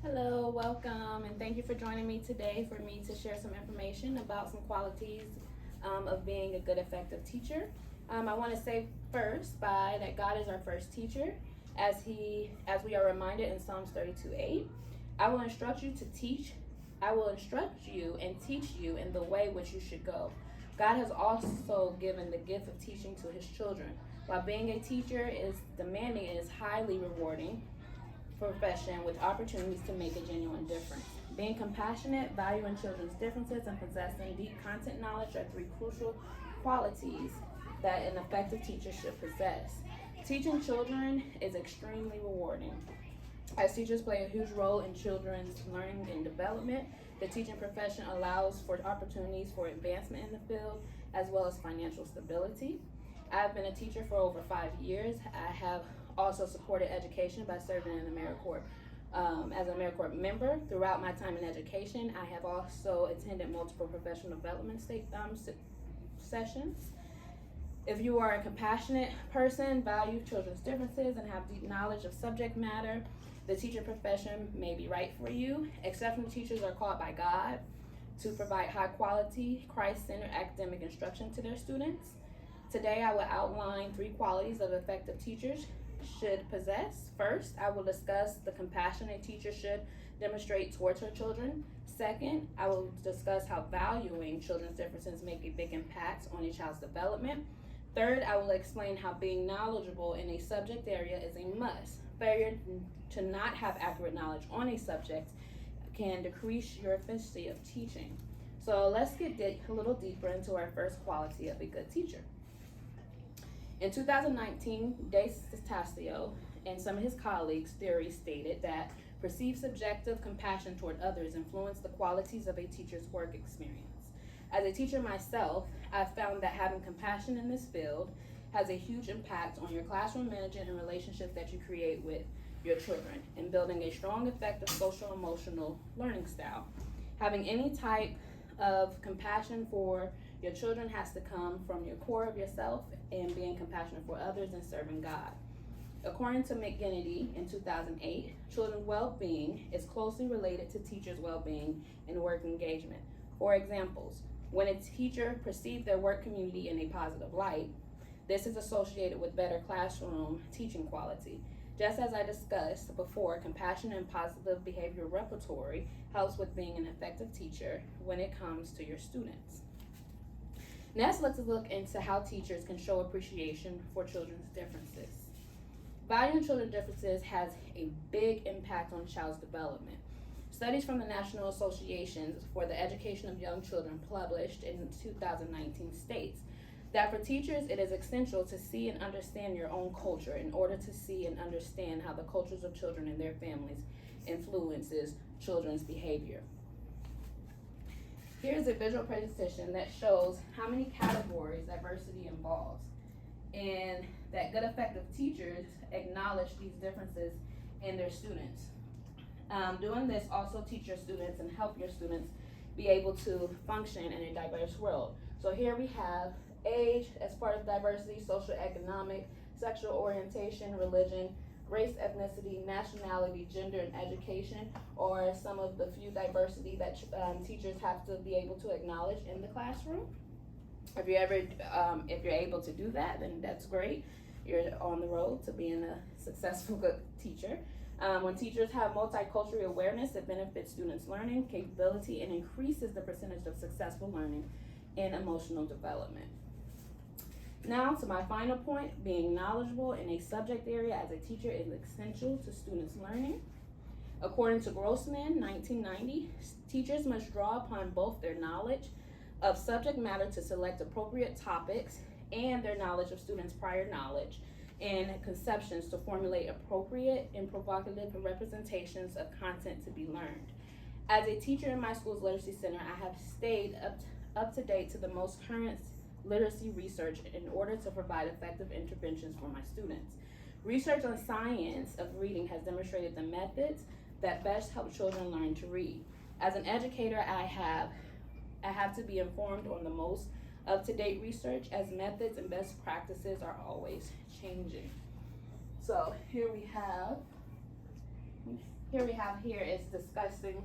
Hello, welcome, and thank you for joining me today for me to share some information about some qualities of being a good, effective teacher. I want to say first that God is our first teacher, as we are reminded in Psalms 32:8. I will instruct you to teach. I will instruct you and teach you in the way which you should go. God has also given the gift of teaching to His children. While being a teacher is demanding, it is highly rewarding profession with opportunities to make a genuine difference. Being compassionate, valuing children's differences, and possessing deep content knowledge are three crucial qualities that an effective teacher should possess. Teaching children is extremely rewarding, as teachers play a huge role in children's learning and development. The teaching profession allows for opportunities for advancement in the field as well as financial stability. I've been a teacher for over 5 years. I have also supported education by serving in the AmeriCorps as an AmeriCorps member. Throughout my time in education, I have also attended multiple professional development sessions. If you are a compassionate person, value children's differences, and have deep knowledge of subject matter, the teaching profession may be right for you. Exceptional teachers are called by God to provide high quality, Christ-centered academic instruction to their students. Today, I will outline three qualities of effective teachers should possess. First, I will discuss the compassion a teacher should demonstrate towards her children. Second, I will discuss how valuing children's differences make a big impact on a child's development. Third, I will explain how being knowledgeable in a subject area is a must. Failure to not have accurate knowledge on a subject can decrease your efficiency of teaching. So let's get a little deeper into our first quality of a good teacher. In 2019, De Stasio and some of his colleagues' theory stated that perceived subjective compassion toward others influenced the qualities of a teacher's work experience. As a teacher myself, I've found that having compassion in this field has a huge impact on your classroom management and relationships that you create with your children in building a strong, effective social emotional learning style. Having any type of compassion for your children has to come from your core of yourself and being compassionate for others and serving God. According to McGinnity in 2008, children's well-being is closely related to teachers' well-being and work engagement. For examples, when a teacher perceives their work community in a positive light, this is associated with better classroom teaching quality. Just as I discussed before, compassion and positive behavior repertory helps with being an effective teacher when it comes to your students. Next, let's look into how teachers can show appreciation for children's differences. Valuing children's differences has a big impact on a child's development. Studies from the National Associations for the Education of Young Children published in 2019 states that for teachers, it is essential to see and understand your own culture in order to see and understand how the cultures of children and their families influences children's behavior. Here's a visual presentation that shows how many categories diversity involves, and that good, effective teachers acknowledge these differences in their students. Doing this also teach your students and help your students be able to function in a diverse world. So here we have age as part of diversity, social, economic, sexual orientation, religion, race, ethnicity, nationality, gender, and education are some of the few diversity that teachers have to be able to acknowledge in the classroom. If you're able to do that, then that's great. You're on the road to being a successful good teacher. When teachers have multicultural awareness, it benefits students' learning capability and increases the percentage of successful learning and emotional development. Now to my final point, being knowledgeable in a subject area as a teacher is essential to students' learning. According to Grossman, 1990, teachers must draw upon both their knowledge of subject matter to select appropriate topics and their knowledge of students' prior knowledge and conceptions to formulate appropriate and provocative representations of content to be learned. As a teacher in my school's literacy center, I have stayed up to date to the most current literacy research in order to provide effective interventions for my students. Research on science of reading has demonstrated the methods that best help children learn to read. As an educator, I have to be informed on the most up-to-date research, as methods and best practices are always changing. So here we have here we have here is discussing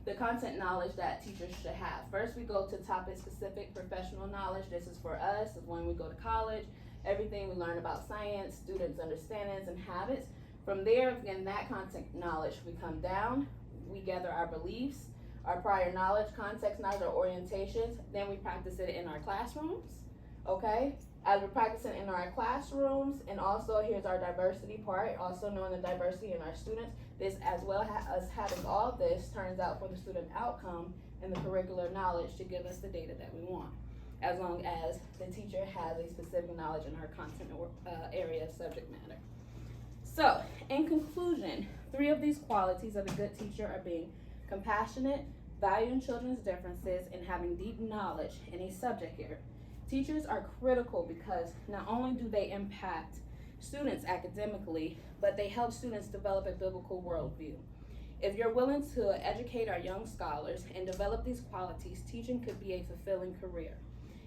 the content knowledge that teachers should have. First, we go to topic-specific professional knowledge. This is for us, is when we go to college, everything we learn about science, students' understandings and habits. From there, again, that content knowledge, we come down, we gather our beliefs, our prior knowledge, context knowledge, our orientations, then we practice it in our classrooms, okay? As we're practicing in our classrooms, and also here's our diversity part, also knowing the diversity in our students. This, as well as having all this, turns out for the student outcome and the curricular knowledge to give us the data that we want, as long as the teacher has a specific knowledge in her content or area of subject matter. So, in conclusion, 3 of these qualities of a good teacher are being compassionate, valuing children's differences, and having deep knowledge in a subject area. Teachers are critical because not only do they impact students academically, but they help students develop a biblical worldview. If you're willing to educate our young scholars and develop these qualities, teaching could be a fulfilling career.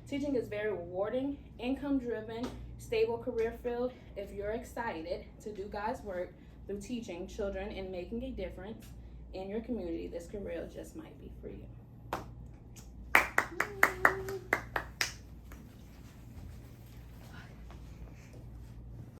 Teaching is very rewarding, income-driven, stable career field. If you're excited to do God's work through teaching children and making a difference in your community, this career just might be for you.